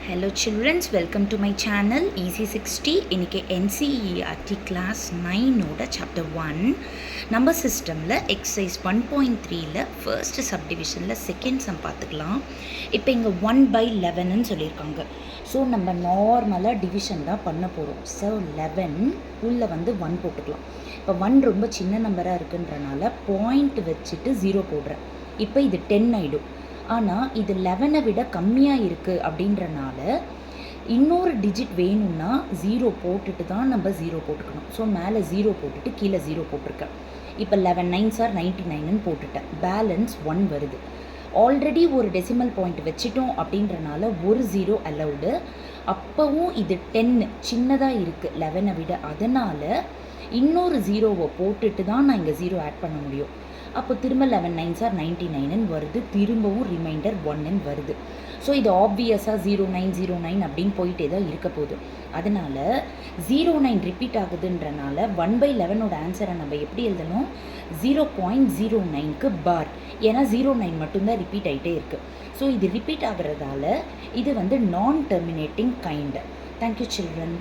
Hello children, welcome to my channel Easy60. இன்னைக்கு NCERT class 9 ஓட chapter 1 number systemல exercise 1.3ல first subdivisionல second sum பார்த்துக்கலாம். இப்போ இங்க 1/11 ன்னு சொல்லியிருக்காங்க. ஸோ நம்ம நார்மலாக டிவிஷன் தான் பண்ண போகிறோம். ஸோ 11 உள்ள வந்து 1 போட்டுக்கலாம். இப்போ 1 ரொம்ப சின்ன நம்பராக இருக்குன்றனால பாயிண்ட் வச்சுட்டு 0 போடுறேன். இப்போ இது 10 ஆகிடும். ஆனால் இது 11 விட கம்மியாக இருக்குது அப்படின்றனால இன்னொரு டிஜிட் வேணும்னா 0 போட்டுட்டு தான் நம்ம 0 போட்டுக்கணும். ஸோ மேலே 0 போட்டுட்டு கீழே 0 போட்டிருக்கேன். இப்போ 11 9s are 99ன்னு போட்டுட்டேன். பேலன்ஸ் 1 வருது. ஆல்ரெடி ஒரு டெசிமல் பாயிண்ட் வச்சிட்டோம் அப்படின்றனால ஒரு 0 அலவுடு. அப்போவும் இது 10 சின்னதாக இருக்குது 11 விட. அதனால் இன்னொரு 0வை போட்டுட்டு தான் நான் இங்கே 0 ஆட் பண்ண முடியும். அப்போ திரும்ப 11 9s are 99ன்னு வருது. திரும்பவும் ரிமைண்டர் 1ன்னு வருது. ஸோ இது ஆப்வியஸாக 0909 அப்படின்னு போயிட்டே தான் இருக்க போகுது. அதனால் 09 ரிப்பீட் ஆகுதுன்றனால 1/11ஓட ஆன்சரை நம்ம எப்படி எழுதணும்? 0.09க்கு பார். ஏன்னா 09 மட்டும்தான் ரிப்பீட் ஆகிட்டே இருக்குது. ஸோ இது ரிப்பீட் ஆகிறதால இது வந்து நான் டெர்மினேட்டிங் கைண்ட். Thank you children.